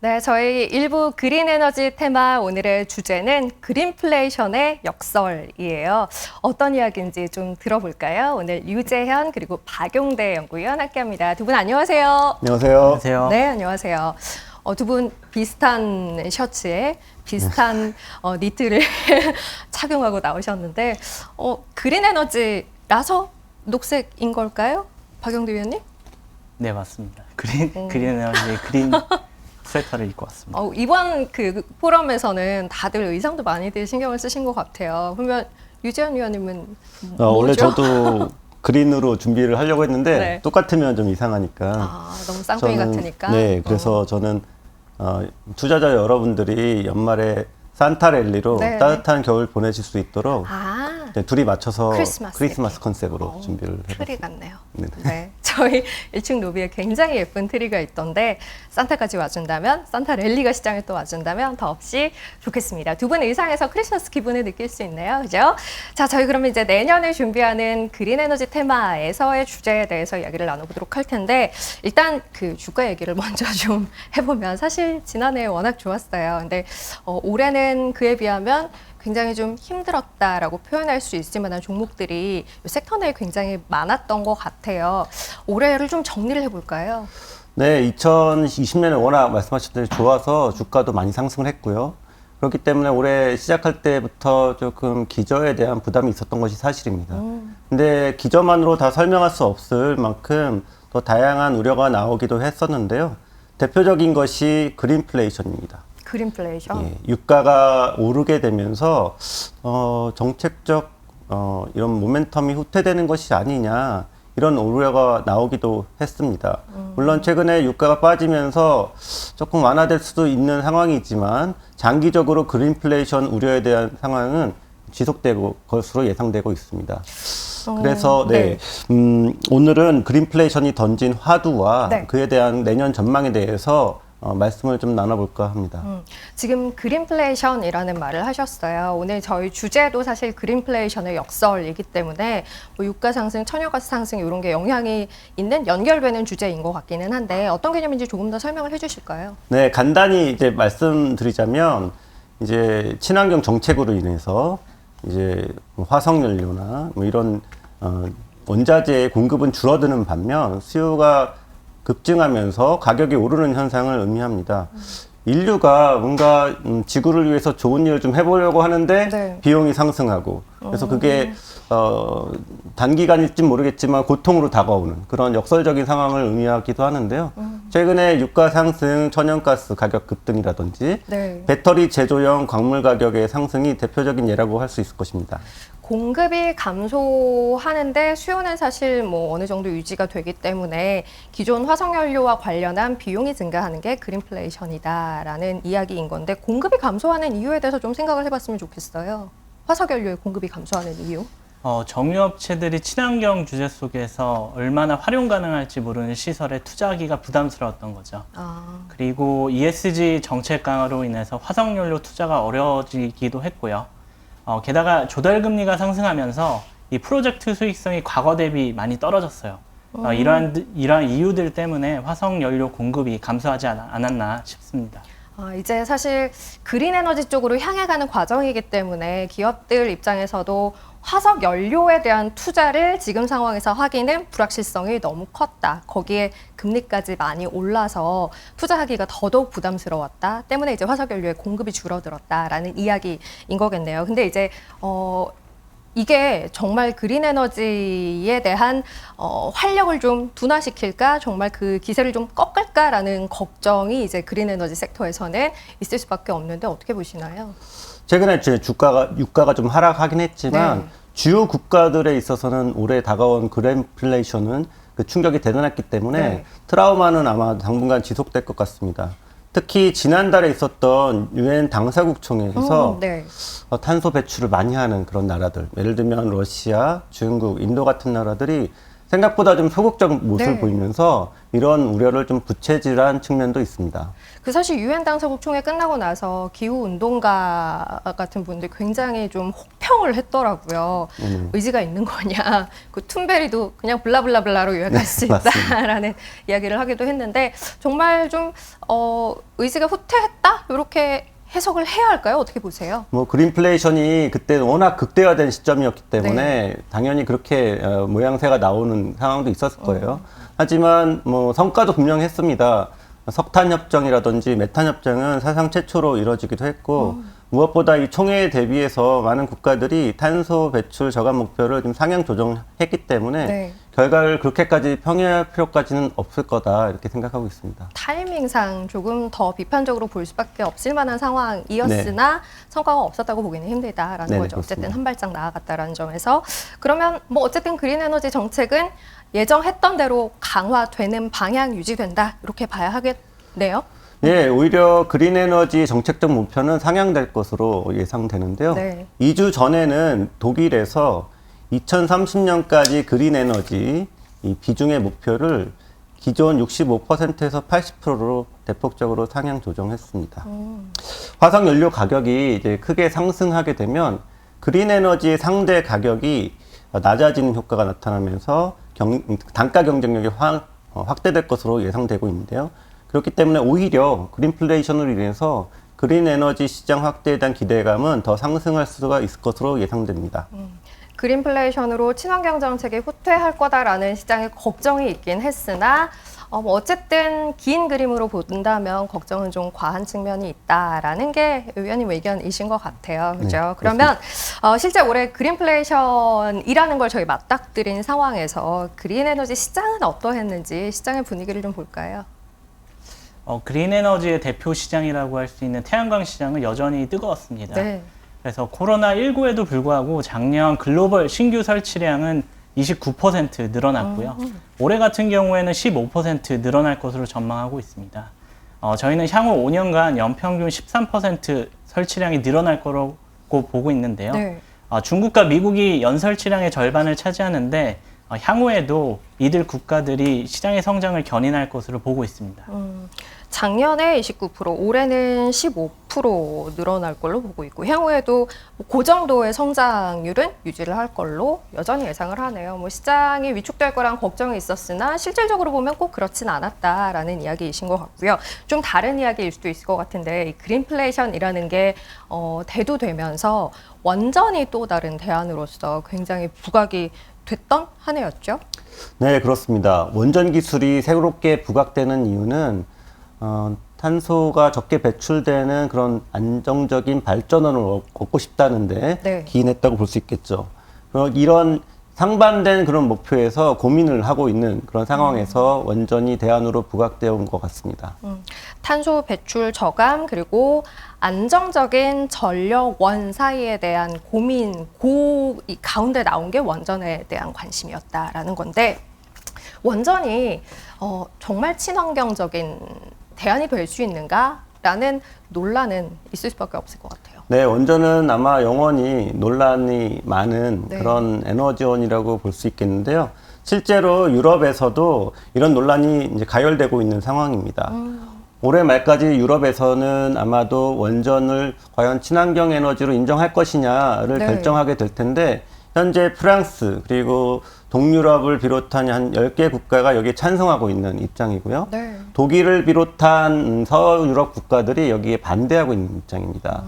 네, 저희 일부 그린 에너지 테마 오늘의 주제는 그린플레이션의 역설이에요. 어떤 이야기인지 좀 들어볼까요? 오늘 유재현 그리고 박용대 연구위원 함께합니다. 두 분 안녕하세요. 안녕하세요. 안녕하세요. 네, 안녕하세요. 두 분 비슷한 셔츠에 비슷한 니트를 착용하고 나오셨는데 그린 에너지라서 녹색인 걸까요? 박용대 위원님? 네, 맞습니다. 그린 에너지의 그린 스웨터를 입고 왔습니다. 이번 그 포럼에서는 다들 의상도 많이들 신경을 쓰신 것 같아요. 그러면 유재현 위원님은 원래 뭐죠? 저도 그린으로 준비를 하려고 했는데 네. 똑같으면 좀 이상하니까. 너무 쌍둥이 같으니까. 네, 그래서 저는 투자자 여러분들이 연말에 산타랠리로 네. 따뜻한 겨울 보내실 수 있도록 둘이 맞춰서 크리스마스 컨셉으로 준비를 해봤습니다. 트리 같네요. 네. 네, 저희 1층 로비에 굉장히 예쁜 트리가 있던데 산타까지 와준다면, 산타 랠리가 시장에 또 와준다면 더없이 좋겠습니다. 두 분 의상에서 크리스마스 기분을 느낄 수 있네요, 그죠? 자, 저희 그러면 이제 내년에 준비하는 그린 에너지 테마에서의 주제에 대해서 이야기를 나눠보도록 할 텐데 일단 그 주가 얘기를 먼저 좀 해보면 사실 지난해 워낙 좋았어요. 근데 올해는 그에 비하면 굉장히 좀 힘들었다라고 표현할 수 있을 만한 종목들이 섹터 내에 굉장히 많았던 것 같아요. 올해를 좀 정리를 해볼까요? 네, 2020년에 워낙 말씀하셨듯이 좋아서 주가도 많이 상승을 했고요. 그렇기 때문에 올해 시작할 때부터 조금 기저에 대한 부담이 있었던 것이 사실입니다. 근데 기저만으로 다 설명할 수 없을 만큼 더 다양한 우려가 나오기도 했었는데요. 대표적인 것이 그린플레이션입니다. 그린플레이션. 예, 유가가 오르게 되면서 정책적 이런 모멘텀이 후퇴되는 것이 아니냐 이런 우려가 나오기도 했습니다. 물론 최근에 유가가 빠지면서 조금 완화될 수도 있는 상황이지만 장기적으로 그린플레이션 우려에 대한 상황은 지속되고 것으로 예상되고 있습니다. 그래서 오늘은 그린플레이션이 던진 화두와 그에 대한 내년 전망에 대해서 말씀을 좀 나눠볼까 합니다. 지금 그린플레이션이라는 말을 하셨어요. 오늘 저희 주제도 사실 그린플레이션의 역설이기 때문에 뭐 유가 상승, 천연가스 상승 이런 게 영향이 있는 연결되는 주제인 것 같기는 한데 어떤 개념인지 조금 더 설명을 해주실까요? 네, 간단히 이제 말씀드리자면 이제 친환경 정책으로 인해서 이제 화석연료나 뭐 이런 원자재의 공급은 줄어드는 반면 수요가 급증하면서 가격이 오르는 현상을 의미합니다. 인류가 뭔가 지구를 위해서 좋은 일을 좀 해보려고 하는데 비용이 상승하고 그래서 그게 단기간일지 모르겠지만 고통으로 다가오는 그런 역설적인 상황을 의미하기도 하는데요. 최근에 유가 상승, 천연가스 가격 급등이라든지 배터리 제조용 광물 가격의 상승이 대표적인 예라고 할 수 있을 것입니다. 공급이 감소하는데 수요는 사실 뭐 어느 정도 유지가 되기 때문에 기존 화석연료와 관련한 비용이 증가하는 게 그린플레이션이다라는 이야기인 건데 공급이 감소하는 이유에 대해서 좀 생각을 해봤으면 좋겠어요. 화석연료의 공급이 감소하는 이유? 정유업체들이 친환경 주제 속에서 얼마나 활용 가능할지 모르는 시설에 투자하기가 부담스러웠던 거죠. 그리고 ESG 정책 강화로 인해서 화석연료 투자가 어려워지기도 했고요. 게다가 조달금리가 상승하면서 이 프로젝트 수익성이 과거 대비 많이 떨어졌어요. 이러한 이유들 때문에 화석연료 공급이 감소하지 않았나 싶습니다. 이제 사실 그린 에너지 쪽으로 향해 가는 과정이기 때문에 기업들 입장에서도 화석 연료에 대한 투자를 지금 상황에서 하기는 불확실성이 너무 컸다. 거기에 금리까지 많이 올라서 투자하기가 더더욱 부담스러웠다. 때문에 이제 화석 연료의 공급이 줄어들었다라는 이야기인 거겠네요. 근데 이제 이게 정말 그린 에너지에 대한 활력을 좀 둔화시킬까, 정말 그 기세를 좀 꺾을까라는 걱정이 이제 그린 에너지 섹터에서는 있을 수밖에 없는데 어떻게 보시나요? 최근에 유가가 좀 하락하긴 했지만 주요 국가들에 있어서는 올해 다가온 그린플레이션은 그 충격이 대단했기 때문에 트라우마는 아마 당분간 지속될 것 같습니다. 특히 지난달에 있었던 유엔 당사국총회에서 탄소 배출을 많이 하는 그런 나라들, 예를 들면 러시아, 중국, 인도 같은 나라들이 생각보다 좀 소극적 모습을 보이면서 이런 우려를 좀 부채질한 측면도 있습니다. 그 사실 유엔 당사국 총회 끝나고 나서 기후 운동가 같은 분들 굉장히 좀 혹평을 했더라고요. 의지가 있는 거냐. 그 툰베리도 그냥 블라블라블라로 요약할 수 있다라는 이야기를 하기도 했는데 정말 좀 의지가 후퇴했다? 이렇게 해석을 해야 할까요? 어떻게 보세요? 뭐 그린플레이션이 그때 워낙 극대화된 시점이었기 때문에 당연히 그렇게 모양새가 나오는 상황도 있었을 거예요. 하지만 뭐 성과도 분명했습니다. 석탄 협정이라든지 메탄 협정은 사상 최초로 이루어지기도 했고 무엇보다 이 총회에 대비해서 많은 국가들이 탄소 배출 저감 목표를 좀 상향 조정했기 때문에 결과를 그렇게까지 평이할 필요까지는 없을 거다 이렇게 생각하고 있습니다. 타이밍상 조금 더 비판적으로 볼 수밖에 없을 만한 상황이었으나 성과가 없었다고 보기는 힘들다라는 거죠. 그렇습니다. 어쨌든 한 발짝 나아갔다라는 점에서 그러면 뭐 어쨌든 그린 에너지 정책은 예정했던 대로 강화되는 방향 유지된다 이렇게 봐야 하겠네요. 예, 오히려 그린 에너지 정책적 목표는 상향될 것으로 예상되는데요. 2주 전에는 독일에서 2030년까지 그린 에너지 이 비중의 목표를 기존 65%에서 80%로 대폭적으로 상향 조정했습니다. 화석 연료 가격이 이제 크게 상승하게 되면 그린 에너지의 상대 가격이 낮아지는 효과가 나타나면서 단가 경쟁력이 확대될 것으로 예상되고 있는데요. 그렇기 때문에 오히려 그린플레이션으로 인해서 그린 에너지 시장 확대에 대한 기대감은 더 상승할 수가 있을 것으로 예상됩니다. 그린플레이션으로 친환경 정책이 후퇴할 거다라는 시장의 걱정이 있긴 했으나 뭐 어쨌든 긴 그림으로 본다면 걱정은 좀 과한 측면이 있다라는 게 의원님 의견이신 것 같아요. 그죠? 그러면 실제 올해 그린플레이션이라는 걸 저희 맞닥뜨린 상황에서 그린 에너지 시장은 어떠했는지 시장의 분위기를 좀 볼까요? 그린 에너지의 대표 시장이라고 할 수 있는 태양광 시장은 여전히 뜨거웠습니다. 그래서 코로나19에도 불구하고 작년 글로벌 신규 설치량은 29% 늘어났고요. 올해 같은 경우에는 15% 늘어날 것으로 전망하고 있습니다. 저희는 향후 5년간 연평균 13% 설치량이 늘어날 거라고 보고 있는데요. 중국과 미국이 연설치량의 절반을 차지하는데 향후에도 이들 국가들이 시장의 성장을 견인할 것으로 보고 있습니다. 작년에 29%, 올해는 15% 늘어날 걸로 보고 있고 향후에도 그 정도의 성장률은 유지를 할 걸로 여전히 예상을 하네요. 뭐 시장이 위축될 거란 걱정이 있었으나 실질적으로 보면 꼭 그렇진 않았다라는 이야기이신 것 같고요. 좀 다른 이야기일 수도 있을 것 같은데 이 그린플레이션이라는 게 대두되면서 원전이 또 다른 대안으로서 굉장히 부각이 됐던 한 해였죠? 네, 그렇습니다. 원전 기술이 새롭게 부각되는 이유는 탄소가 적게 배출되는 그런 안정적인 발전원을 얻고 싶다는데 기인했다고 볼 수 있겠죠. 이런 상반된 그런 목표에서 고민을 하고 있는 그런 상황에서 원전이 대안으로 부각되어 온 것 같습니다. 탄소 배출 저감 그리고 안정적인 전력원 사이에 대한 고민, 이 가운데 나온 게 원전에 대한 관심이었다라는 건데 원전이 정말 친환경적인 대안이 될 수 있는가라는 논란은 있을 수밖에 없을 것 같아요. 네, 원전은 아마 영원히 논란이 많은 그런 에너지원이라고 볼 수 있겠는데요. 실제로 유럽에서도 이런 논란이 이제 가열되고 있는 상황입니다. 올해 말까지 유럽에서는 아마도 원전을 과연 친환경 에너지로 인정할 것이냐를 결정하게 될 텐데 현재 프랑스 그리고 동유럽을 비롯한 한 10개 국가가 여기에 찬성하고 있는 입장이고요. 독일을 비롯한 서유럽 국가들이 여기에 반대하고 있는 입장입니다.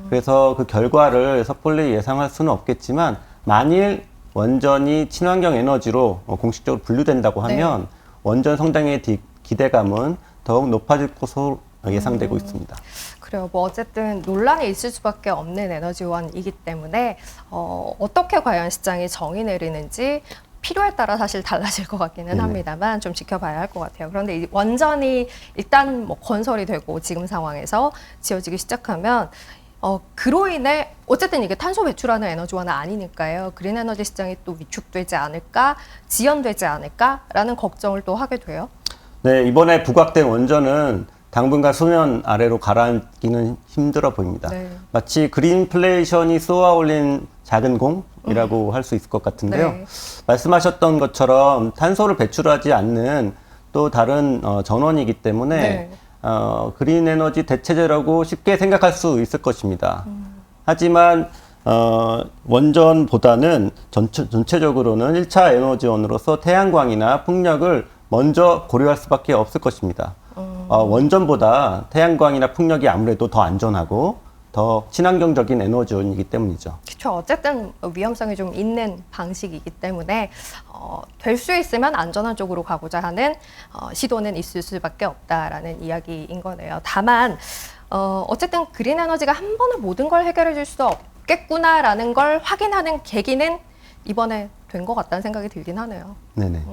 그래서 그 결과를 섣불리 예상할 수는 없겠지만 만일 원전이 친환경 에너지로 공식적으로 분류된다고 하면 원전 성장의 기대감은 더욱 높아질 것으로 예상되고 있습니다. 그래요. 뭐 어쨌든 논란이 있을 수밖에 없는 에너지원이기 때문에 어떻게 과연 시장이 정의 내리는지 필요에 따라 사실 달라질 것 같기는 합니다만 좀 지켜봐야 할 것 같아요. 그런데 이 원전이 일단 뭐 건설이 되고 지금 상황에서 지어지기 시작하면 그로 인해 어쨌든 이게 탄소 배출하는 에너지원은 아니니까요. 그린 에너지 시장이 또 위축되지 않을까, 지연되지 않을까라는 걱정을 또 하게 돼요. 네, 이번에 부각된 원전은 당분간 수면 아래로 가라앉기는 힘들어 보입니다. 마치 그린플레이션이 쏘아올린 작은 공이라고 할 수 있을 것 같은데요. 말씀하셨던 것처럼 탄소를 배출하지 않는 또 다른 전원이기 때문에 그린 에너지 대체제라고 쉽게 생각할 수 있을 것입니다. 하지만 원전보다는 전체적으로는 1차 에너지원으로서 태양광이나 풍력을 먼저 고려할 수밖에 없을 것입니다. 원전보다 태양광이나 풍력이 아무래도 더 안전하고 더 친환경적인 에너지원이기 때문이죠. 그렇죠. 어쨌든 위험성이 좀 있는 방식이기 때문에 될 수 있으면 안전한 쪽으로 가고자 하는 시도는 있을 수밖에 없다라는 이야기인 거네요. 다만 어쨌든 그린 에너지가 한 번에 모든 걸 해결해 줄 수 없겠구나라는 걸 확인하는 계기는 이번에 된 것 같다는 생각이 들긴 하네요. 네네.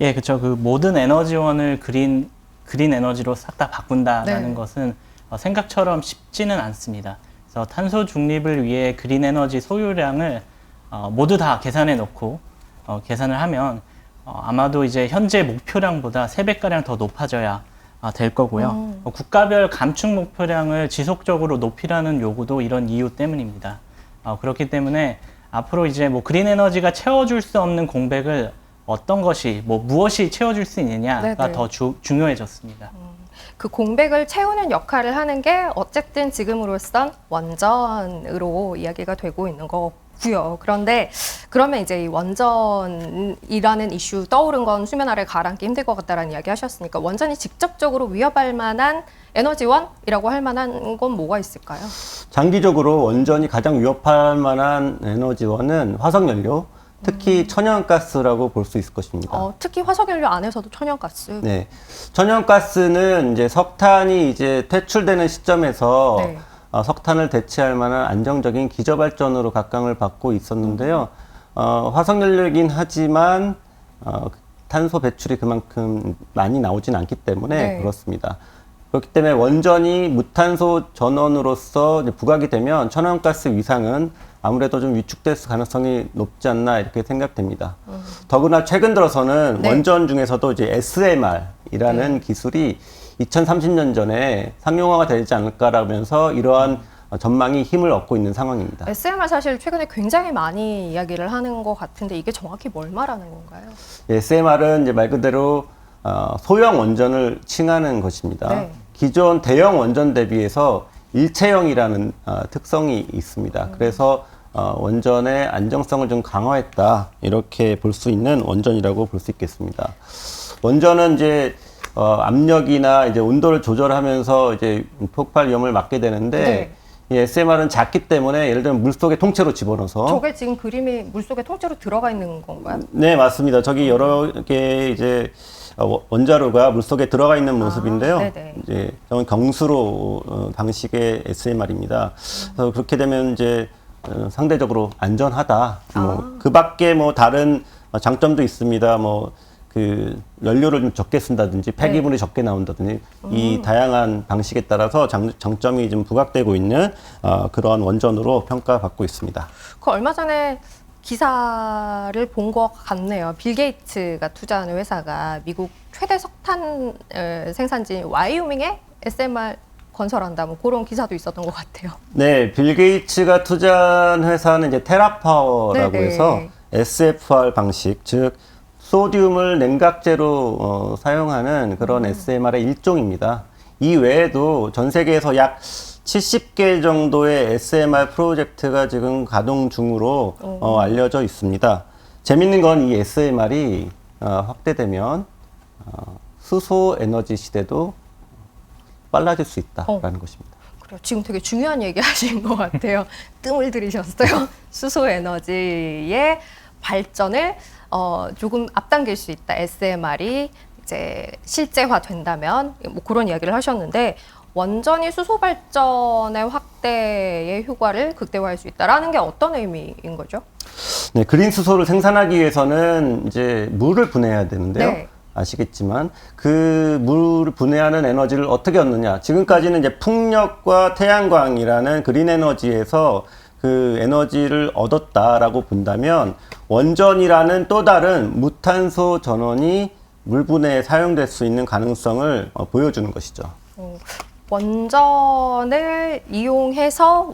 예, 그렇죠. 그 모든 에너지원을 그린 에너지로 싹 다 바꾼다라는 네. 것은 생각처럼 쉽지는 않습니다. 그래서 탄소 중립을 위해 그린 에너지 소유량을 모두 다 계산해 놓고 계산을 하면 아마도 이제 현재 목표량보다 3배가량 더 높아져야 될 거고요. 국가별 감축 목표량을 지속적으로 높이라는 요구도 이런 이유 때문입니다. 그렇기 때문에 앞으로 이제 뭐 그린 에너지가 채워줄 수 없는 공백을 어떤 것이 무엇이 채워줄 수 있느냐가 네네. 더 중요해졌습니다. 그 공백을 채우는 역할을 하는 게 어쨌든 지금으로선 원전으로 이야기가 되고 있는 거고요. 그런데 그러면 이제 이 원전이라는 이슈 떠오른 건 수면 아래 가라앉기 힘들 것 같다라는 이야기 하셨으니까 원전이 직접적으로 위협할 만한 에너지원이라고 할 만한 건 뭐가 있을까요? 장기적으로 원전이 가장 위협할 만한 에너지원은 화석연료, 특히 천연가스라고 볼 수 있을 것입니다. 특히 화석연료 안에서도 천연가스. 네. 천연가스는 이제 석탄이 이제 퇴출되는 시점에서 네. 석탄을 대체할 만한 안정적인 기저발전으로 각광을 받고 있었는데요. 화석연료이긴 하지만 탄소 배출이 그만큼 많이 나오진 않기 때문에 네. 그렇습니다. 그렇기 때문에 원전이 무탄소 전원으로서 이제 부각이 되면 천연가스 위상은 아무래도 좀 위축될 가능성이 높지 않나 이렇게 생각됩니다. 더구나 최근 들어서는 네. 원전 중에서도 이제 SMR이라는 기술이 2030년 전에 상용화가 되지 않을까라면서 이러한 전망이 힘을 얻고 있는 상황입니다. SMR 사실 최근에 굉장히 많이 이야기를 하는 것 같은데 이게 정확히 뭘 말하는 건가요? SMR은 이제 말 그대로 소형 원전을 칭하는 것입니다. 네. 기존 대형 원전 대비해서 일체형이라는 특성이 있습니다. 그래서 원전의 안정성을 좀 강화했다 이렇게 볼 수 있는 원전이라고 볼 수 있겠습니다. 원전은 이제 압력이나 이제 온도를 조절하면서 이제 폭발 위험을 막게 되는데 네. 이 SMR은 작기 때문에 예를 들면 물속에 통째로 집어넣어서 저게 지금 그림이 물속에 통째로 들어가 있는 건가요? 네, 맞습니다. 저기 여러 개 이제 원자로가 물속에 들어가 있는 모습인데요. 네네. 이제 저건 경수로 방식의 SMR입니다. 그래서 그렇게 되면 이제 상대적으로 안전하다. 그 밖에 뭐 다른 장점도 있습니다. 뭐 그 연료를 좀 적게 쓴다든지 폐기물이 적게 나온다든지 이 다양한 방식에 따라서 장점이 좀 부각되고 있는 그런 원전으로 평가받고 있습니다. 그 얼마 전에 기사를 본 것 같네요. 빌 게이츠가 투자하는 회사가 미국 최대 석탄 생산지 와이오밍에 SMR 건설한다. 뭐 그런 기사도 있었던 것 같아요. 네, 빌 게이츠가 투자한 회사는 이제 테라파워라고 네네. 해서 SFR 방식, 즉 소듐을 냉각제로 사용하는 그런 SMR의 일종입니다. 이 외에도 전 세계에서 약 70개 정도의 SMR 프로젝트가 지금 가동 중으로 알려져 있습니다. 재밌는 건 이 SMR이 확대되면 수소 에너지 시대도 빨라질 수 있다라는 것입니다. 그래요. 지금 되게 중요한 얘기 하신 것 같아요. 뜸을 들이셨어요. 수소 에너지의 발전을 조금 앞당길 수 있다. SMR이 이제 실제화 된다면 뭐 그런 이야기를 하셨는데 원전이 수소 발전의 확대의 효과를 극대화할 수 있다라는 게 어떤 의미인 거죠? 네, 그린 수소를 생산하기 위해서는 이제 물을 분해해야 되는데요. 네. 아시겠지만 그 물을 분해하는 에너지를 어떻게 얻느냐. 지금까지는 이제 풍력과 태양광이라는 그린 에너지에서 그 에너지를 얻었다라고 본다면 원전이라는 또 다른 무탄소 전원이 물 분해에 사용될 수 있는 가능성을 보여주는 것이죠. 원전을 이용해서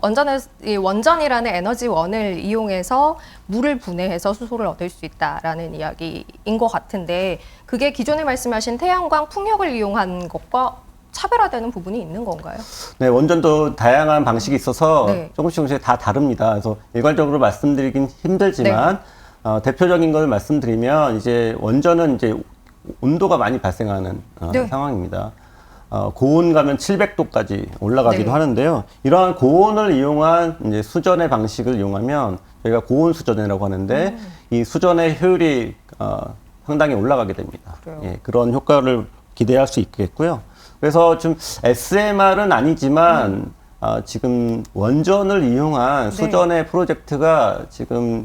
원전이라는 에너지원을 이용해서 물을 분해해서 수소를 얻을 수 있다라는 이야기인 것 같은데 그게 기존에 말씀하신 태양광 풍력을 이용한 것과 차별화되는 부분이 있는 건가요? 네, 원전도 다양한 방식이 있어서 네. 조금씩 다 다릅니다. 그래서 일괄적으로 말씀드리긴 힘들지만 대표적인 걸 말씀드리면 이제 원전은 이제 온도가 많이 발생하는 네. 상황입니다. 고온 가면 700도까지 올라가기도 네. 하는데요. 이러한 고온을 이용한 이제 수전의 방식을 이용하면 저희가 고온 수전이라고 하는데 이 수전의 효율이 상당히 올라가게 됩니다. 그래요. 예, 그런 효과를 기대할 수 있겠고요. 그래서 좀 SMR은 아니지만 지금 원전을 이용한 네. 수전의 프로젝트가 지금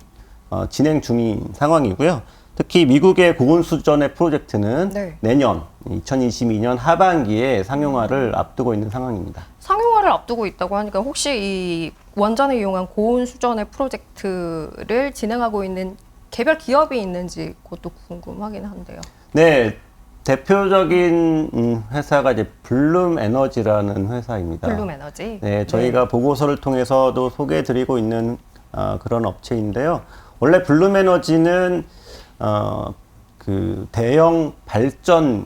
진행 중인 상황이고요. 특히 미국의 고온 수전의 프로젝트는 네. 내년 2022년 하반기에 상용화를 앞두고 있는 상황입니다. 상용화를 앞두고 있다고 하니까 혹시 이 원전을 이용한 고온 수전의 프로젝트를 진행하고 있는 개별 기업이 있는지 그것도 궁금하긴 한데요. 네, 대표적인 회사가 이제 블룸 에너지라는 회사입니다. 블룸 에너지. 네, 저희가 보고서를 통해서도 소개해드리고 있는 그런 업체인데요. 원래 블룸 에너지는 그 대형 발전용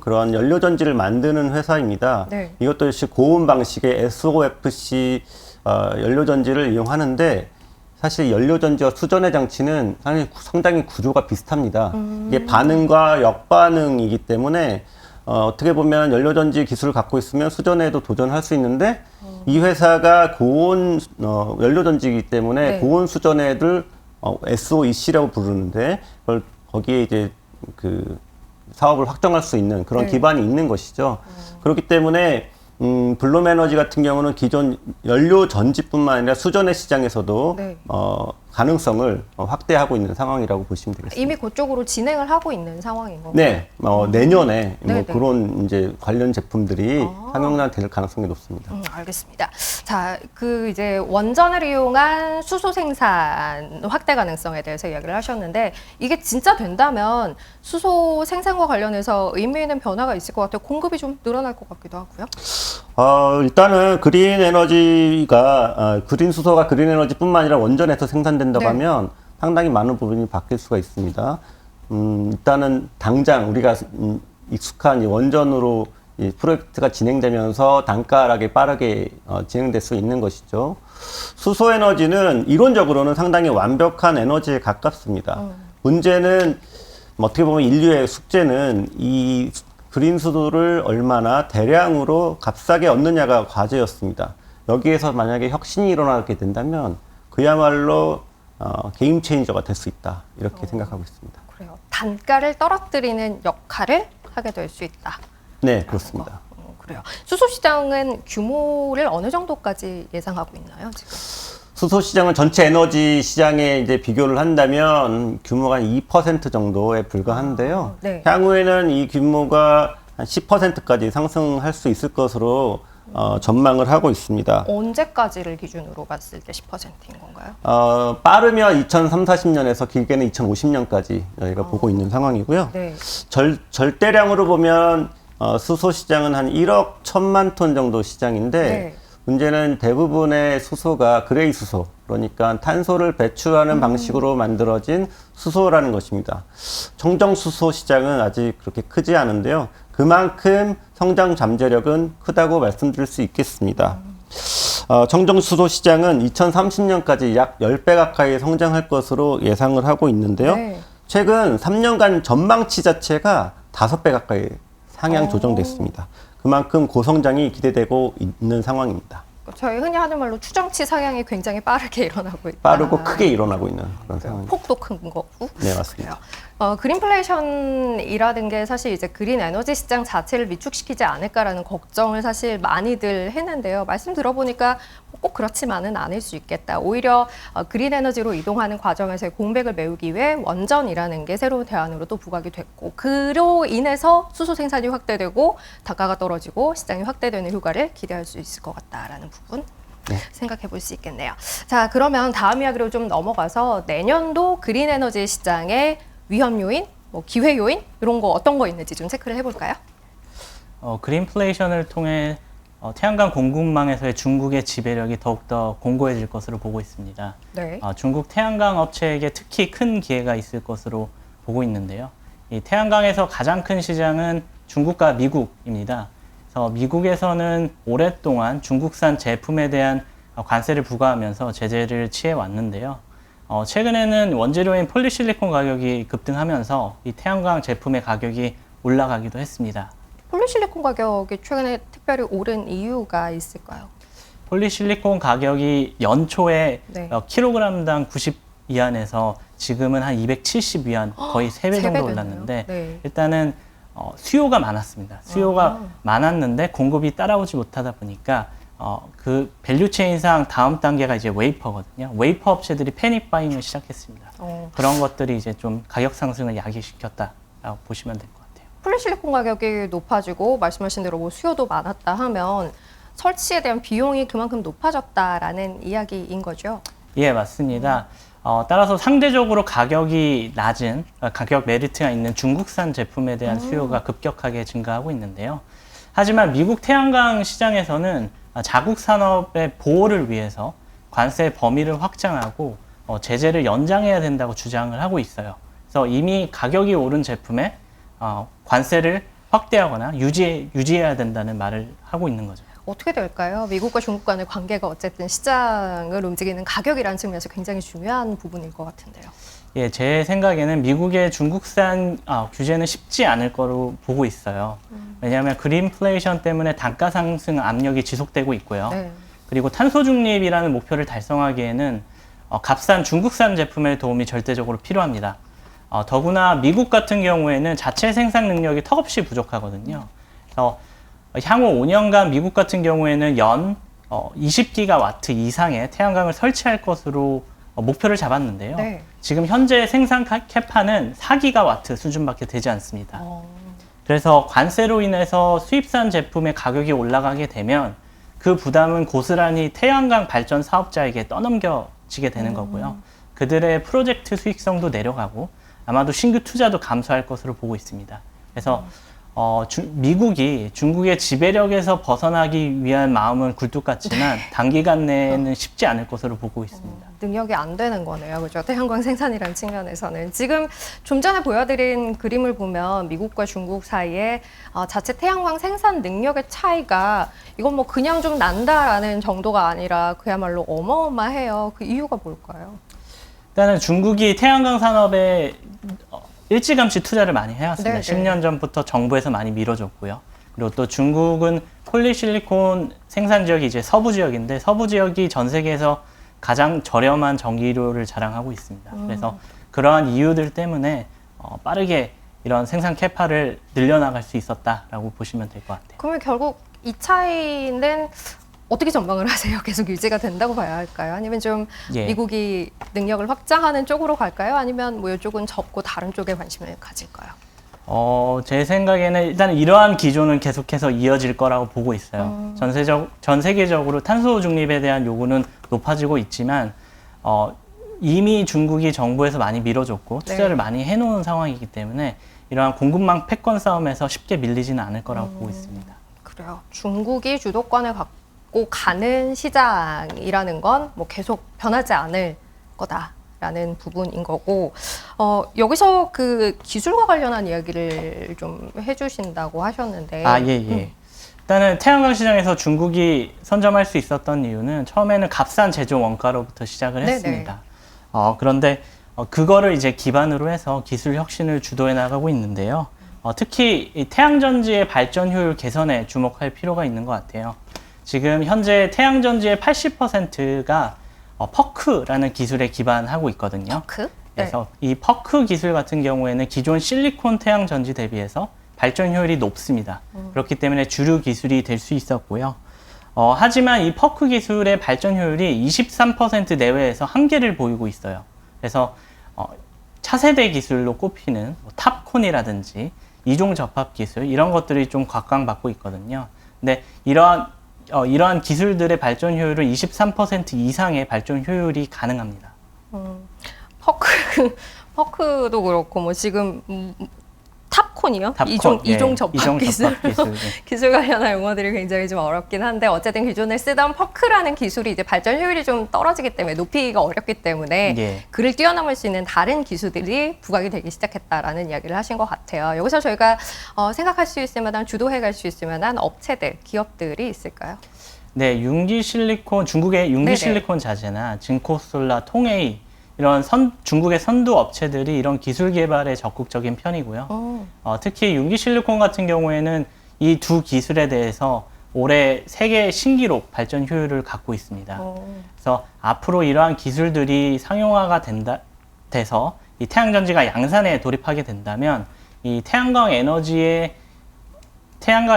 그런 연료 전지를 만드는 회사입니다. 네. 이것도 역시 고온 방식의 SOFC 연료 전지를 이용하는데 사실 연료 전지와 수전의 장치는 상당히 구조가 비슷합니다. 이게 반응과 역반응이기 때문에 어떻게 보면 연료 전지 기술을 갖고 있으면 수전에도 도전할 수 있는데 이 회사가 고온 연료 전지이기 때문에 네. 고온 수전에를 SOEC라고 부르는데 그걸 거기에 이제 그 사업을 확정할 수 있는 그런 네. 기반이 있는 것이죠. 그렇기 때문에 블룸 에너지 같은 경우는 기존 연료 전지뿐만 아니라 수전의 시장에서도 네. 가능성을 확대하고 있는 상황이라고 보시면 되겠습니다. 이미 그쪽으로 진행을 하고 있는 상황인 건가요? 네, 내년에 네, 뭐 네. 그런 이제 관련 제품들이 상용화될 가능성이 높습니다. 알겠습니다. 자, 그 이제 원전을 이용한 수소 생산 확대 가능성에 대해서 이야기를 하셨는데 이게 진짜 된다면 수소 생산과 관련해서 의미 있는 변화가 있을 것 같아요. 공급이 좀 늘어날 것 같기도 하고요. 일단은 그린 에너지가 그린 수소가 그린 에너지뿐만 아니라 원전에서 생산된다고 네. 하면 상당히 많은 부분이 바뀔 수가 있습니다. 일단은 당장 우리가 익숙한 이 원전으로 이 프로젝트가 진행되면서 단가락이 빠르게 진행될 수 있는 것이죠. 수소 에너지는 이론적으로는 상당히 완벽한 에너지에 가깝습니다. 문제는 어떻게 보면 인류의 숙제는 이 그린 수소를 얼마나 대량으로 값싸게 얻느냐가 과제였습니다. 여기에서 만약에 혁신이 일어나게 된다면 그야말로 게임 체인저가 될 수 있다. 이렇게 생각하고 있습니다. 그래요. 단가를 떨어뜨리는 역할을 하게 될 수 있다. 네, 그렇습니다. 그래요. 수소 시장은 규모를 어느 정도까지 예상하고 있나요, 지금? 수소 시장은 전체 에너지 시장에 이제 비교를 한다면 규모가 한 2% 정도에 불과한데요. 네. 향후에는 이 규모가 한 10%까지 상승할 수 있을 것으로 전망을 하고 있습니다. 언제까지를 기준으로 봤을 때 10%인 건가요? 빠르면 2030, 40년에서 길게는 2050년까지 저희가 보고 있는 상황이고요. 네. 절대량으로 보면 수소 시장은 한 1억 1천만 톤 정도 시장인데 네. 문제는 대부분의 수소가 그레이 수소, 그러니까 탄소를 배출하는 방식으로 만들어진 수소라는 것입니다. 청정 수소 시장은 아직 그렇게 크지 않은데요. 그만큼 성장 잠재력은 크다고 말씀드릴 수 있겠습니다. 청정 수소 시장은 2030년까지 약 10배 가까이 성장할 것으로 예상을 하고 있는데요. 네. 최근 3년간 전망치 자체가 5배 가까이 상향 조정됐습니다. 그만큼 고성장이 기대되고 있는 상황입니다. 저희 흔히 하는 말로 추정치 상향이 굉장히 빠르게 일어나고 있다. 빠르고 크게 일어나고 있는 그런 상황입니다. 폭도 큰 거고. 네, 맞습니다. 그린플레이션이라는 게 사실 이제 그린 에너지 시장 자체를 위축시키지 않을까라는 걱정을 사실 많이들 했는데요. 말씀 들어보니까 꼭 그렇지만은 않을 수 있겠다. 오히려 그린 에너지로 이동하는 과정에서의 공백을 메우기 위해 원전이라는 게 새로운 대안으로 또 부각이 됐고, 그로 인해서 수소 생산이 확대되고 단가가 떨어지고 시장이 확대되는 효과를 기대할 수 있을 것 같다라는 부분. 네. 생각해 볼 수 있겠네요. 자, 그러면 다음 이야기로 좀 넘어가서 내년도 그린 에너지 시장의 위험 요인, 뭐 기회 요인 이런 거 어떤 거 있는지 좀 체크를 해볼까요? 그린플레이션을 통해 태양광 공급망에서의 중국의 지배력이 더욱더 공고해질 것으로 보고 있습니다. 네. 중국 태양광 업체에게 특히 큰 기회가 있을 것으로 보고 있는데요. 이 태양광에서 가장 큰 시장은 중국과 미국입니다. 그래서 미국에서는 오랫동안 중국산 제품에 대한 관세를 부과하면서 제재를 취해 왔는데요. 최근에는 원재료인 폴리실리콘 가격이 급등하면서 이 태양광 제품의 가격이 올라가기도 했습니다. 폴리실리콘 가격이 최근에 특별히 오른 이유가 있을까요? 폴리실리콘 가격이 연초에 네. 킬로그램당 90위안에서 지금은 한 270위안, 거의 3배 세 정도 배 올랐는데 되네요. 네. 일단은 수요가 많았습니다. 수요가 많았는데 공급이 따라오지 못하다 보니까 그 밸류체인상 다음 단계가 이제 웨이퍼거든요. 웨이퍼 업체들이 패닉 바잉을 시작했습니다. 그런 것들이 이제 좀 가격 상승을 야기시켰다라고 보시면 될 것 같아요. 폴리실리콘 가격이 높아지고 말씀하신 대로 뭐 수요도 많았다 하면 설치에 대한 비용이 그만큼 높아졌다라는 이야기인 거죠. 예, 맞습니다. 따라서 상대적으로 가격이 낮은, 가격 메리트가 있는 중국산 제품에 대한 수요가 급격하게 증가하고 있는데요. 하지만 미국 태양광 시장에서는 자국 산업의 보호를 위해서 관세 범위를 확장하고 제재를 연장해야 된다고 주장을 하고 있어요. 그래서 이미 가격이 오른 제품에 관세를 확대하거나 유지해야 된다는 말을 하고 있는 거죠. 어떻게 될까요? 미국과 중국 간의 관계가 어쨌든 시장을 움직이는 가격이라는 측면에서 굉장히 중요한 부분일 것 같은데요. 예, 제 생각에는 미국의 중국산 규제는 쉽지 않을 거로 보고 있어요. 왜냐하면 그린플레이션 때문에 단가 상승 압력이 지속되고 있고요. 네. 그리고 탄소 중립이라는 목표를 달성하기에는 값싼 중국산 제품의 도움이 절대적으로 필요합니다. 더구나 미국 같은 경우에는 자체 생산 능력이 턱없이 부족하거든요. 그래서 향후 5년간 미국 같은 경우에는 연 20기가와트 이상의 태양광을 설치할 것으로 목표를 잡았는데요. 네. 지금 현재 생산 캐파는 4기가와트 수준밖에 되지 않습니다. 그래서 관세로 인해서 수입산 제품의 가격이 올라가게 되면 그 부담은 고스란히 태양광 발전 사업자에게 떠넘겨지게 되는 거고요. 그들의 프로젝트 수익성도 내려가고 아마도 신규 투자도 감소할 것으로 보고 있습니다. 그래서 미국이 중국의 지배력에서 벗어나기 위한 마음은 굴뚝 같지만 단기간 내에는 쉽지 않을 것으로 보고 있습니다. 능력이 안 되는 거네요. 그죠? 태양광 생산이라는 측면에서는. 지금 좀 전에 보여드린 그림을 보면 미국과 중국 사이에 자체 태양광 생산 능력의 차이가 이건 뭐 그냥 좀 난다라는 정도가 아니라 그야말로 어마어마해요. 그 이유가 뭘까요? 일단은 중국이 태양광 산업에 일찌감치 투자를 많이 해왔습니다. 네네. 10년 전부터 정부에서 많이 밀어줬고요. 그리고 또 중국은 폴리실리콘 생산 지역이 이제 서부 지역인데 서부 지역이 전 세계에서 가장 저렴한 전기료를 자랑하고 있습니다. 그래서 그러한 이유들 때문에 빠르게 이런 생산 캐파를 늘려나갈 수 있었다라고 보시면 될 것 같아요. 그러면 결국 이 차이는 어떻게 전망을 하세요? 계속 유지가 된다고 봐야 할까요? 아니면 좀 예. 미국이 능력을 확장하는 쪽으로 갈까요? 아니면 뭐 이쪽은 접고 다른 쪽에 관심을 가질까요? 제 생각에는 일단 이러한 기조는 계속해서 이어질 거라고 보고 있어요. 전 세계적으로 탄소 중립에 대한 요구는 높아지고 있지만 이미 중국이 정부에서 많이 밀어줬고 투자를 네. 많이 해놓은 상황이기 때문에 이러한 공급망 패권 싸움에서 쉽게 밀리지는 않을 거라고 보고 있습니다. 그래요. 중국이 주도권을 갖고 가는 시장이라는 건 뭐 계속 변하지 않을 거다라는 부분인 거고, 여기서 그 기술과 관련한 이야기를 좀 해주신다고 하셨는데. 예. 일단은 태양광 시장에서 중국이 선점할 수 있었던 이유는 처음에는 값싼 제조 원가로부터 시작을 네네. 했습니다. 그런데 그거를 이제 기반으로 해서 기술 혁신을 주도해 나가고 있는데요. 특히 이 태양전지의 발전 효율 개선에 주목할 필요가 있는 것 같아요. 지금 현재 태양전지의 80%가 퍼크라는 기술에 기반하고 있거든요. 퍼크? 그래서 이 퍼크 기술 같은 경우에는 기존 실리콘 태양전지 대비해서 발전 효율이 높습니다. 그렇기 때문에 주류 기술이 될 수 있었고요. 하지만 이 퍼크 기술의 발전 효율이 23% 내외에서 한계를 보이고 있어요. 그래서 차세대 기술로 꼽히는 탑콘이라든지 이종 접합 기술 이런 것들이 좀 각광받고 있거든요. 근데 이러한 기술들의 발전 효율은 23% 이상의 발전 효율이 가능합니다. 퍼크도 그렇고 뭐 지금 탑콘이요? 탑콘, 이종 접합 이종 기술. 접합 기술. 네. 기술 관련한 용어들이 굉장히 좀 어렵긴 한데 어쨌든 기존에 쓰던 퍼크라는 기술이 이제 발전 효율이 좀 떨어지기 때문에 높이기가 어렵기 때문에 예. 그를 뛰어넘을 수 있는 다른 기술들이 부각이 되기 시작했다라는 이야기를 하신 것 같아요. 여기서 저희가 생각할 수 있을 만한 주도해 갈 수 있을 만한 업체들, 기업들이 있을까요? 네, 융기 실리콘, 중국의 융기 네네. 실리콘 자재나 진코솔라, 통에이 이런 중국의 선두 업체들이 이런 기술 개발에 적극적인 편이고요. 특히 융기 실리콘 같은 경우에는 이 두 기술에 대해서 올해 세계 신기록 발전 효율을 갖고 있습니다. 그래서 앞으로 이러한 기술들이 상용화가 돼서 이 태양전지가 양산에 돌입하게 된다면 이 태양광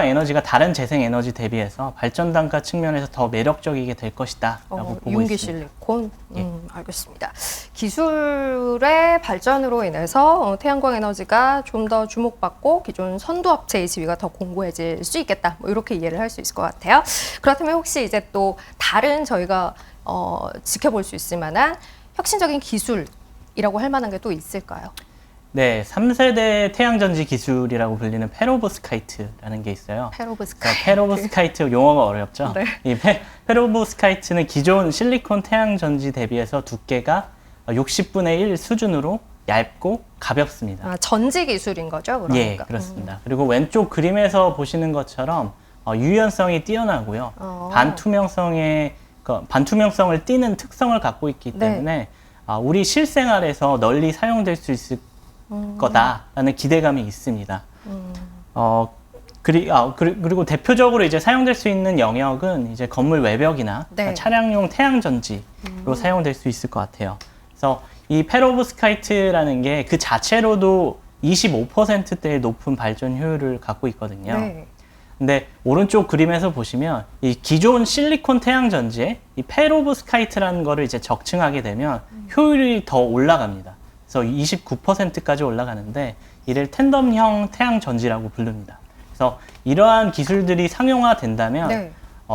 에너지가 다른 재생 에너지 대비해서 발전 단가 측면에서 더 매력적이게 될 것이다라고 보고 융기 있습니다. 실리콘. 알겠습니다. 기술의 발전으로 인해서 태양광 에너지가 좀 더 주목받고 기존 선두 업체의 지위가 더 공고해질 수 있겠다. 뭐 이렇게 이해를 할 수 있을 것 같아요. 그렇다면 혹시 이제 또 다른 저희가 지켜볼 수 있을 만한 혁신적인 기술이라고 할 만한 게 또 있을까요? 네, 3세대 태양전지 기술이라고 불리는 페로브스카이트라는 게 있어요. 페로브스카이트. 페로브스카이트 용어가 어렵죠? 네. 이 페로브스카이트는 기존 실리콘 태양전지 대비해서 두께가 60분의 1 수준으로 얇고 가볍습니다. 전지 기술인 거죠, 그러니까. 예, 그렇습니다. 그리고 왼쪽 그림에서 보시는 것처럼 유연성이 뛰어나고요. 반투명성을 띠는 특성을 갖고 있기 때문에 우리 실생활에서 널리 사용될 수 있을 거다라는 기대감이 있습니다. 그리고 대표적으로 이제 사용될 수 있는 영역은 이제 건물 외벽이나 네. 차량용 태양전지로 사용될 수 있을 것 같아요. 그래서 이 페로브스카이트라는 게 그 자체로도 25%대의 높은 발전 효율을 갖고 있거든요. 네. 근데 오른쪽 그림에서 보시면 이 기존 실리콘 태양전지에 이 페로브스카이트라는 거를 이제 적층하게 되면 효율이 더 올라갑니다. 그래서 29%까지 올라가는데 이를 텐덤형 태양전지라고 부릅니다. 그래서 이러한 기술들이 상용화된다면 네.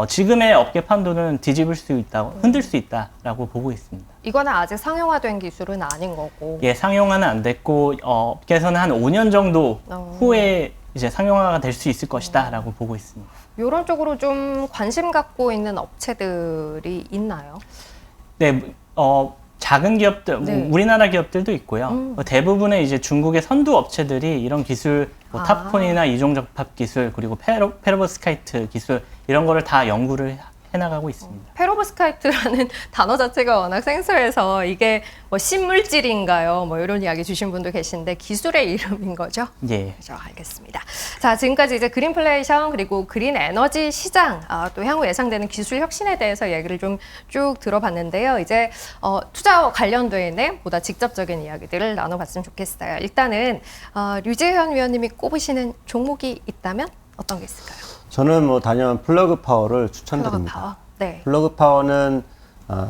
지금의 업계 판도는 뒤집을 수 있다고, 흔들 수 있다라고 보고 있습니다. 이거는 아직 상용화된 기술은 아닌 거고. 예, 상용화는 안 됐고 업계에서는 한 5년 정도 후에 이제 상용화가 될 수 있을 것이다라고 보고 있습니다. 이런 쪽으로 좀 관심 갖고 있는 업체들이 있나요? 네, 작은 기업들, 네. 우리나라 기업들도 있고요. 대부분의 이제 중국의 선두 업체들이 이런 기술, 탑콘이나 이종접합 기술, 그리고 페로브스카이트 기술 이런 거를 다 연구를 해나가고 있습니다. 페로브스카이트라는 단어 자체가 워낙 생소해서 이게 뭐 신물질인가요? 뭐 이런 이야기 주신 분도 계신데 기술의 이름인 거죠? 예. 그렇죠. 알겠습니다. 자, 지금까지 이제 그린플레이션 그리고 그린 에너지 시장 또 향후 예상되는 기술 혁신에 대해서 얘기를 좀 쭉 들어봤는데요. 이제 투자와 관련되어 있는 보다 직접적인 이야기들을 나눠봤으면 좋겠어요. 일단은 류재현 위원님이 꼽으시는 종목이 있다면 어떤 게 있을까요? 저는 뭐 단연 플러그 파워를 추천드립니다. 플러그 파워. 네. 플러그 파워는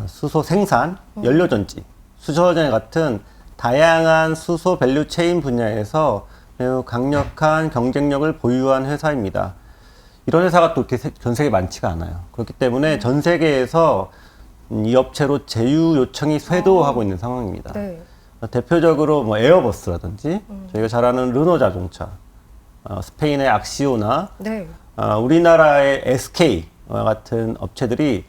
수소 생산, 연료 전지, 수소전 같은 다양한 수소 밸류 체인 분야에서 매우 강력한 경쟁력을 보유한 회사입니다. 이런 회사가 또 이렇게 전 세계에 많지가 않아요. 그렇기 때문에 전 세계에서 이 업체로 제휴 요청이 쇄도하고 있는 상황입니다. 네. 대표적으로 뭐 에어버스라든지 저희가 잘 아는 르노 자동차, 스페인의 악시오나 네. 우리나라의 SK와 같은 업체들이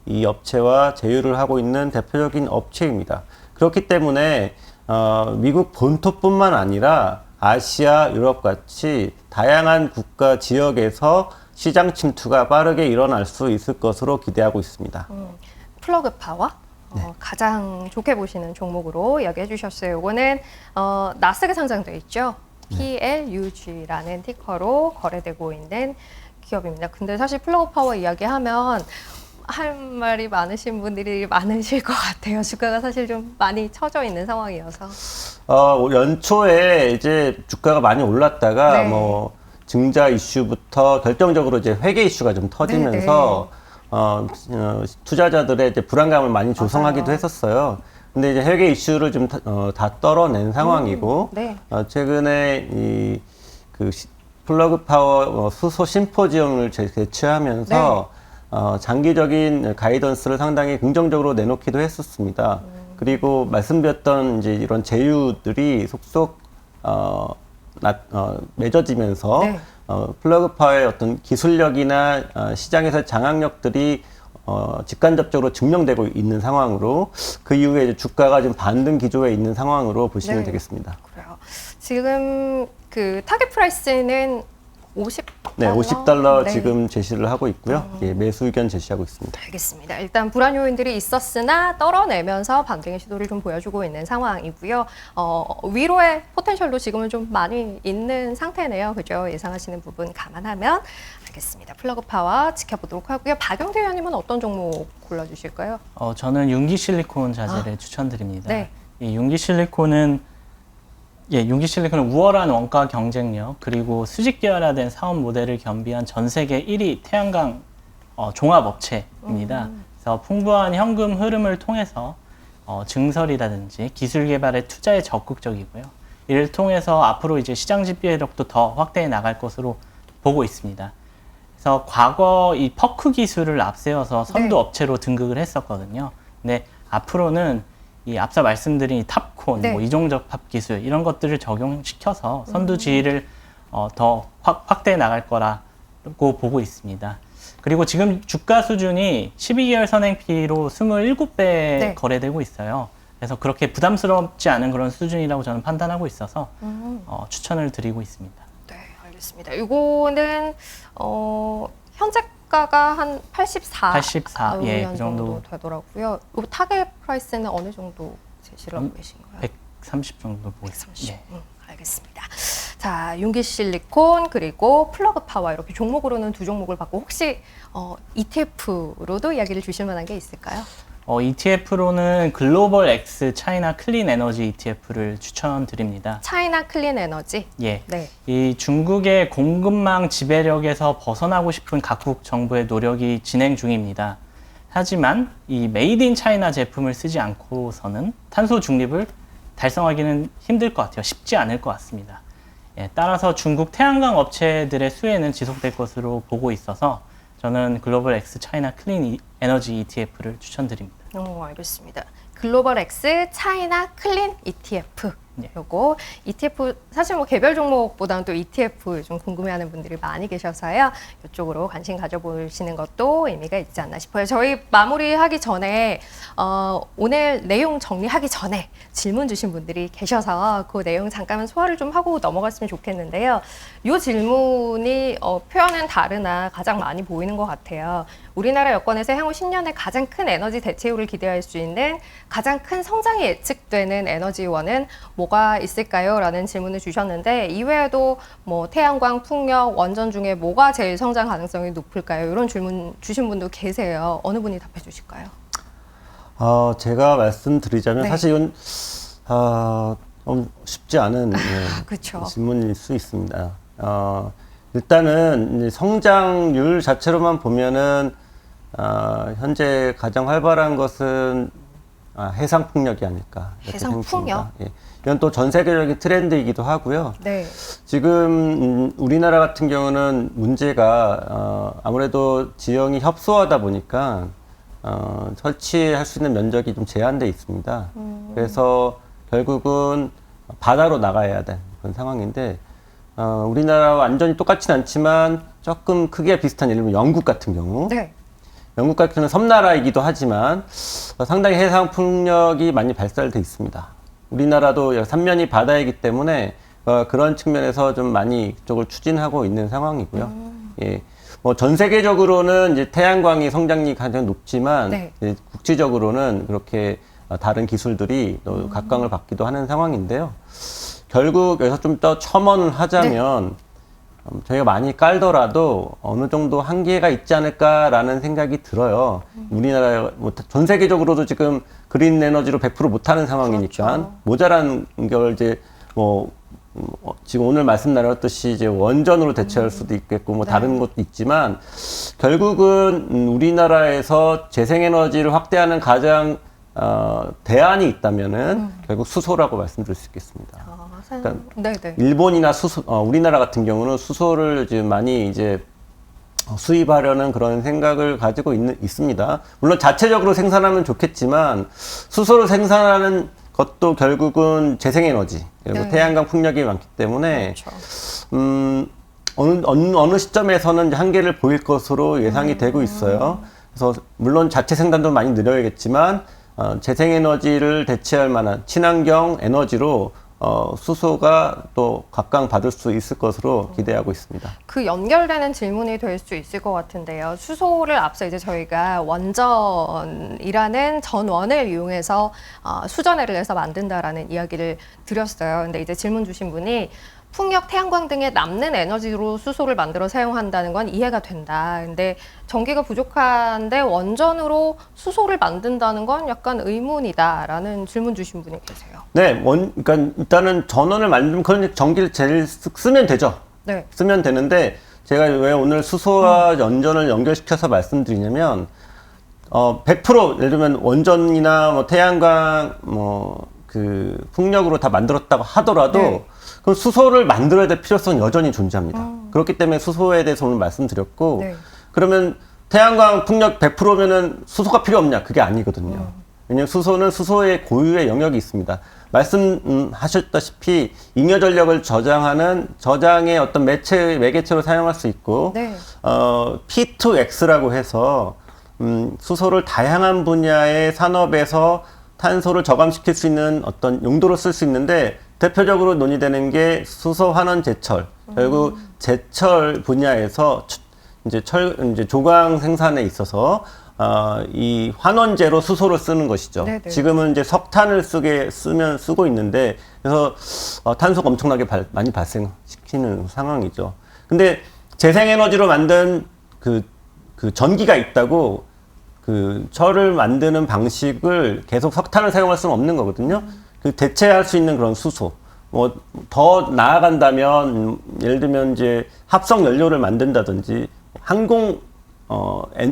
이 업체와 제휴를 하고 있는 대표적인 업체입니다. 그렇기 때문에 미국 본토뿐만 아니라 아시아, 유럽 같이 다양한 국가 지역에서 시장 침투가 빠르게 일어날 수 있을 것으로 기대하고 있습니다. 플러그 파워? 가장 좋게 보시는 종목으로 이야기해 주셨어요. 이거는 나스닥에 상장되어 있죠. PLUG라는 티커로 거래되고 있는 기업입니다. 근데 사실 플러그 파워 이야기하면 할 말이 많으신 분들이 많으실 것 같아요. 주가가 사실 좀 많이 처져 있는 상황이어서. 연초에 이제 주가가 많이 올랐다가 네. 뭐 증자 이슈부터 결정적으로 이제 회계 이슈가 좀 터지면서 투자자들의 이제 불안감을 많이 조성하기도 맞아요. 했었어요. 근데 이제 회계 이슈를 좀 다 떨어낸 상황이고 네. 최근에 플러그 파워 수소 심포지엄을 개최하면서 장기적인 가이던스를 상당히 긍정적으로 내놓기도 했었습니다. 그리고 말씀드렸던 이제 이런 제휴들이 속속 맺어지면서 네. 플러그파워의 어떤 기술력이나 시장에서 장악력들이 직간접적으로 증명되고 있는 상황으로 그 이후에 이제 주가가 좀 반등 기조에 있는 상황으로 보시면 네. 되겠습니다. 그래요. 지금 그 타겟 프라이스는 50달러? 네, 50달러 네. 지금 제시를 하고 있고요. 예, 매수 의견 제시하고 있습니다. 알겠습니다. 일단 불안 요인들이 있었으나 떨어내면서 반등의 시도를 좀 보여주고 있는 상황이고요. 위로의 포텐셜도 지금은 좀 많이 있는 상태네요. 그죠? 예상하시는 부분 감안하면 알겠습니다. 플러그파워 지켜보도록 하고요. 박영대 의원님은 어떤 종목 골라주실까요? 저는 윤기 실리콘 자재를 추천드립니다. 네. 이 윤기 실리콘은 우월한 원가 경쟁력 그리고 수직 계열화된 사업 모델을 겸비한 전 세계 1위 태양광 종합업체입니다. 그래서 풍부한 현금 흐름을 통해서 증설이라든지 기술 개발에 투자에 적극적이고요. 이를 통해서 앞으로 이제 시장 집계력도 더 확대해 나갈 것으로 보고 있습니다. 그래서 과거 이 퍼크 기술을 앞세워서 선두 네. 업체로 등극을 했었거든요. 근데 앞으로는 이 앞서 말씀드린 이 탑콘, 네. 뭐 이종적 팝 기술 이런 것들을 적용시켜서 선두 지위를 더 확대해 나갈 거라고 보고 있습니다. 그리고 지금 주가 수준이 12개월 선행피로 27배 네. 거래되고 있어요. 그래서 그렇게 부담스럽지 않은 그런 수준이라고 저는 판단하고 있어서 추천을 드리고 있습니다. 네, 알겠습니다. 이거는 현재가가 한 84, 예, 원 그 정도 정도. 되더라고요. 이 타겟 프라이스는 어느 정도 제시를 하고 계신가요? 130 정도 보고 130. 있습니다. 예. 알겠습니다. 자, 윤기 실리콘 그리고 플러그 파워 이렇게 종목으로는 두 종목을 받고 혹시 ETF로도 이야기를 주실 만한 게 있을까요? ETF로는 글로벌 X 차이나 클린 에너지 ETF를 추천드립니다. 차이나 클린 에너지. 예. 네. 이 중국의 공급망 지배력에서 벗어나고 싶은 각국 정부의 노력이 진행 중입니다. 하지만 이 메이드 인 차이나 제품을 쓰지 않고서는 탄소 중립을 달성하기는 힘들 것 같아요. 쉽지 않을 것 같습니다. 예, 따라서 중국 태양광 업체들의 수혜는 지속될 것으로 보고 있어서 저는 글로벌 X 차이나 클린 에너지 ETF를 추천드립니다. 알겠습니다. 글로벌 X 차이나 클린 ETF. 네. 요거 ETF 사실 뭐 개별 종목보다는 또 ETF 좀 궁금해하는 분들이 많이 계셔서요. 이쪽으로 관심 가져보시는 것도 의미가 있지 않나 싶어요. 저희 마무리하기 전에 오늘 내용 정리하기 전에 질문 주신 분들이 계셔서 그 내용 잠깐 소화를 좀 하고 넘어갔으면 좋겠는데요. 이 질문이 표현은 다르나 가장 많이 보이는 것 같아요. 우리나라 여건에서 향후 10년에 가장 큰 에너지 대체율을 기대할 수 있는 가장 큰 성장이 예측되는 에너지원은 뭐가 있을까요? 라는 질문을 주셨는데 이외에도 뭐 태양광, 풍력, 원전 중에 뭐가 제일 성장 가능성이 높을까요? 이런 질문 주신 분도 계세요. 어느 분이 답해 주실까요? 제가 말씀드리자면 네. 사실 이건 쉽지 않은 그렇죠. 질문일 수 있습니다. 일단은 이제 성장률 자체로만 보면은 현재 가장 활발한 것은 해상 풍력이 아닐까. 이렇게 해상 생각합니다. 풍력? 예. 이건 또 전 세계적인 트렌드이기도 하고요. 네. 지금 우리나라 같은 경우는 문제가 아무래도 지형이 협소하다 보니까 설치할 수 있는 면적이 좀 제한돼 있습니다. 그래서 결국은 바다로 나가야 되는 그런 상황인데 우리나라와 완전히 똑같진 않지만 조금 크기가 비슷한 예를 들면 영국 같은 경우 네. 영국 같은 경우는 섬나라이기도 하지만 상당히 해상 풍력이 많이 발달돼 있습니다. 우리나라도 삼면이 바다이기 때문에 그런 측면에서 좀 많이 이쪽을 추진하고 있는 상황이고요. 예. 뭐 전 세계적으로는 이제 태양광이 성장률이 가장 높지만 네. 이제 국지적으로는 그렇게 다른 기술들이 또 각광을 받기도 하는 상황인데요. 결국 여기서 좀 더 첨언을 하자면 저희가 많이 깔더라도 어느 정도 한계가 있지 않을까라는 생각이 들어요. 우리나라 전 세계적으로도 지금 그린 에너지로 100% 못하는 상황이니까 그렇죠. 모자란 걸 이제 뭐 지금 오늘 말씀 나눴듯이 이제 원전으로 대체할 수도 있겠고 뭐 네. 다른 것도 있지만 결국은 우리나라에서 재생에너지를 확대하는 가장 대안이 있다면은 결국 수소라고 말씀드릴 수 있겠습니다. 그러니까 네네. 일본이나 우리나라 같은 경우는 수소를 지금 많이 이제 수입하려는 그런 생각을 가지고 있습니다. 물론 자체적으로 생산하면 좋겠지만 수소를 생산하는 것도 결국은 재생에너지 그리고 네. 태양광 풍력이 많기 때문에 그렇죠. 어느 시점에서는 이제 한계를 보일 것으로 예상이 되고 있어요. 그래서 물론 자체 생산도 많이 늘어야겠지만 재생에너지를 대체할 만한 친환경 에너지로 수소가 또 각광받을 수 있을 것으로 기대하고 있습니다. 그 연결되는 질문이 될 수 있을 것 같은데요. 수소를 앞서 이제 저희가 원전이라는 전원을 이용해서 수전해를 해서 만든다라는 이야기를 드렸어요. 근데 이제 질문 주신 분이 풍력, 태양광 등의 남는 에너지로 수소를 만들어 사용한다는 건 이해가 된다. 근데 전기가 부족한데 원전으로 수소를 만든다는 건 약간 의문이다라는 질문 주신 분이 계세요. 네, 그러니까 일단은 전원을 만들면 그런 전기를 제일 쓰면 되죠. 네. 쓰면 되는데 제가 왜 오늘 수소와 원전을 연결시켜서 말씀드리냐면 100% 예를 들면 원전이나 뭐 태양광 그 풍력으로 다 만들었다고 하더라도 네. 그 수소를 만들어야 될 필요성은 여전히 존재합니다. 그렇기 때문에 수소에 대해서 오늘 말씀드렸고 네. 그러면 태양광 풍력 100%면은 수소가 필요 없냐? 그게 아니거든요. 왜냐하면 수소는 수소의 고유의 영역이 있습니다. 말씀하셨다시피 잉여 전력을 저장의 어떤 매개체로 사용할 수 있고 네. P2X라고 해서 수소를 다양한 분야의 산업에서 탄소를 저감시킬 수 있는 어떤 용도로 쓸 수 있는데 대표적으로 논의되는 게 수소 환원 제철. 결국 제철 분야에서 이제 조광 생산에 있어서 이 환원제로 수소를 쓰는 것이죠. 네네. 지금은 이제 석탄을 쓰고 있는데 그래서 탄소가 엄청나게 많이 발생시키는 상황이죠. 근데 재생에너지로 만든 그 전기가 있다고 그 철을 만드는 방식을 계속 석탄을 사용할 수는 없는 거거든요. 그 대체할 수 있는 그런 수소. 뭐 더 나아간다면 예를 들면 이제 합성 연료를 만든다든지 항공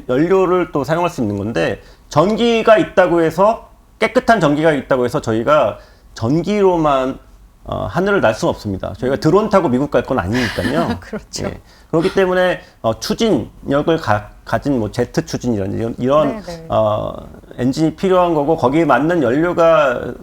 연료를 또 사용할 수 있는 건데 전기가 있다고 해서 깨끗한 전기가 있다고 해서 저희가 전기로만 하늘을 날 수는 없습니다. 저희가 드론 타고 미국 갈 건 아니니까요. 그렇죠. 예. 그렇기 때문에 추진력을 가진 뭐 제트 추진이라든지 이런 네네. 엔진이 필요한 거고 거기에 맞는 연료가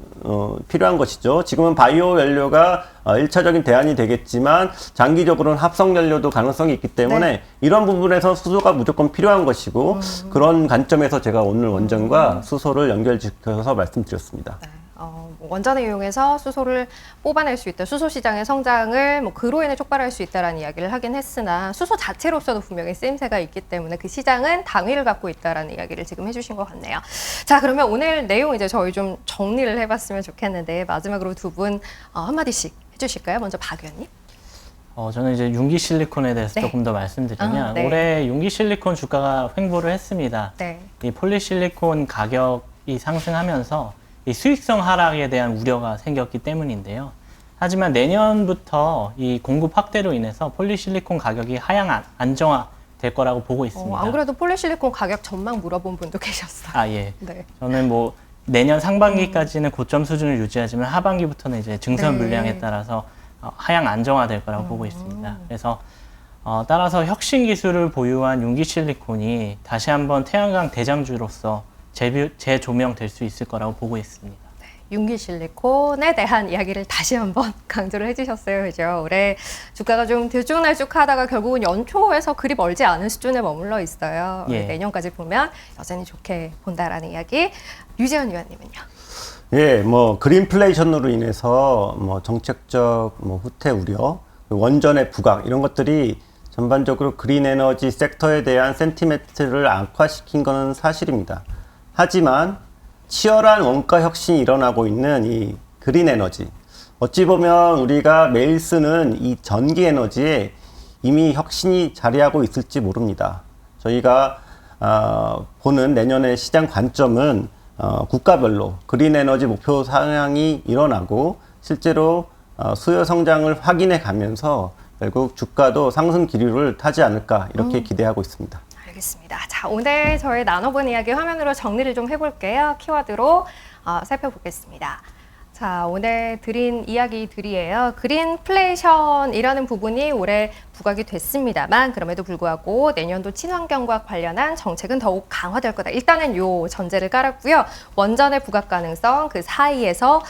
필요한 것이죠. 지금은 바이오 연료가 1차적인 대안이 되겠지만 장기적으로는 합성 연료도 가능성이 있기 때문에 네. 이런 부분에서 수소가 무조건 필요한 것이고 그런 관점에서 제가 오늘 원전과 수소를 연결시켜서 말씀드렸습니다. 네. 원전을 이용해서 수소를 뽑아낼 수 있다. 수소 시장의 성장을 뭐 그로 인해 촉발할 수 있다라는 이야기를 하긴 했으나 수소 자체로서도 분명히 쓰임새가 있기 때문에 그 시장은 당위를 갖고 있다라는 이야기를 지금 해주신 것 같네요. 자, 그러면 오늘 내용 이제 저희 좀 정리를 해봤으면 좋겠는데 마지막으로 두 분 한마디씩 해주실까요? 먼저 박 의원님. 저는 이제 융기 실리콘에 대해서 네. 조금 더 말씀드리면 네. 올해 융기 실리콘 주가가 횡보를 했습니다. 네. 이 폴리실리콘 가격이 상승하면서 이 수익성 하락에 대한 우려가 생겼기 때문인데요. 하지만 내년부터 이 공급 확대로 인해서 폴리실리콘 가격이 하향 안정화될 거라고 보고 있습니다. 안 그래도 폴리실리콘 가격 전망 물어본 분도 계셨어요. 아, 예. 네. 저는 뭐 내년 상반기까지는 고점 수준을 유지하지만 하반기부터는 이제 증선 네. 물량에 따라서 하향 안정화될 거라고 보고 있습니다. 그래서 따라서 혁신 기술을 보유한 융기 실리콘이 다시 한번 태양광 대장주로서 재조명될 수 있을 거라고 보고 있습니다. 융기 실리콘에 대한 이야기를 다시 한번 강조를 해주셨어요. 그죠? 올해 주가가 좀 들쭉날쭉하다가 결국은 연초에서 그리 멀지 않은 수준에 머물러 있어요. 예. 내년까지 보면 여전히 좋게 본다라는 이야기. 유재현 의원님은요? 예, 뭐 그린플레이션으로 인해서 뭐 정책적 후퇴 우려, 원전의 부각 이런 것들이 전반적으로 그린 에너지 섹터에 대한 센티멘트를 악화시킨 것은 사실입니다. 하지만 치열한 원가 혁신이 일어나고 있는 이 그린 에너지, 어찌 보면 우리가 매일 쓰는 이 전기 에너지에 이미 혁신이 자리하고 있을지 모릅니다. 저희가 보는 내년의 시장 관점은 국가별로 그린 에너지 목표 상향이 일어나고 실제로 수요 성장을 확인해 가면서 결국 주가도 상승 기류를 타지 않을까 이렇게 기대하고 있습니다. 알겠습니다. 자, 오늘 저희 나눠본 이야기 화면으로 정리를 좀 해볼게요. 키워드로 살펴보겠습니다. 자, 오늘 드린 이야기들이에요. 그린플레이션이라는 부분이 올해 부각이 됐습니다만 그럼에도 불구하고 내년도 친환경과 관련한 정책은 더욱 강화될 거다. 일단은 요 전제를 깔았고요. 원전의 부각 가능성 그 사이에서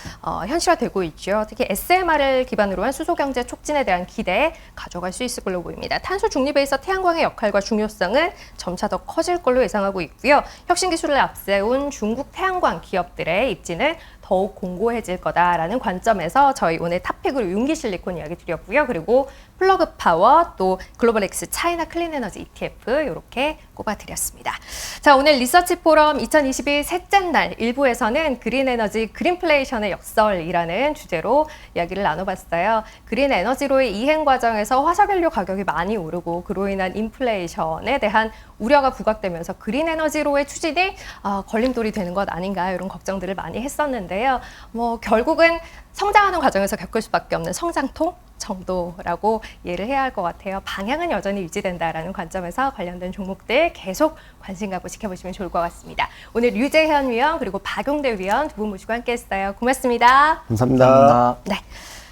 현실화되고 있죠. 특히 SMR을 기반으로 한 수소경제 촉진에 대한 기대 가져갈 수 있을 걸로 보입니다. 탄소 중립에 있어 태양광의 역할과 중요성은 점차 더 커질 걸로 예상하고 있고요. 혁신 기술을 앞세운 중국 태양광 기업들의 입지는 더욱 공고해질 거다라는 관점에서 저희 오늘 탑픽으로 윤기 실리콘 이야기 드렸고요. 그리고 플러그 파워 또 글로벌엑스 차이나 클린에너지 ETF 이렇게 꼽아드렸습니다. 자, 오늘 리서치 포럼 2021 셋째 날 1부에서는 그린에너지 그린플레이션의 역설이라는 주제로 이야기를 나눠봤어요. 그린에너지로의 이행 과정에서 화석연료 가격이 많이 오르고 그로 인한 인플레이션에 대한 우려가 부각되면서 그린에너지로의 추진이 걸림돌이 되는 것 아닌가 이런 걱정들을 많이 했었는데요. 뭐 결국은 성장하는 과정에서 겪을 수밖에 없는 성장통 정도라고 이해를 해야 할 것 같아요. 방향은 여전히 유지된다라는 관점에서 관련된 종목들 계속 관심 갖고 지켜보시면 좋을 것 같습니다. 오늘 류재현 위원 그리고 박용대 위원 두 분 모시고 함께했어요. 고맙습니다. 감사합니다. 감사합니다. 네.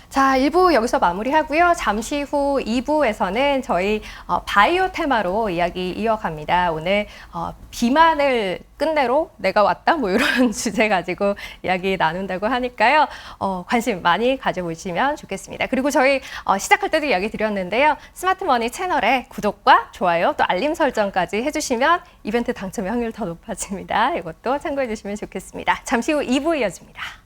자, 1부 여기서 마무리하고요. 잠시 후 2부에서는 저희 바이오 테마로 이야기 이어갑니다. 오늘 비만을 끝내러 내가 왔다 뭐 이런 주제 가지고 이야기 나눈다고 하니까요. 관심 많이 가져보시면 좋겠습니다. 그리고 저희 시작할 때도 이야기 드렸는데요. 스마트머니 채널에 구독과 좋아요 또 알림 설정까지 해주시면 이벤트 당첨의 확률이 더 높아집니다. 이것도 참고해 주시면 좋겠습니다. 잠시 후 2부 이어집니다.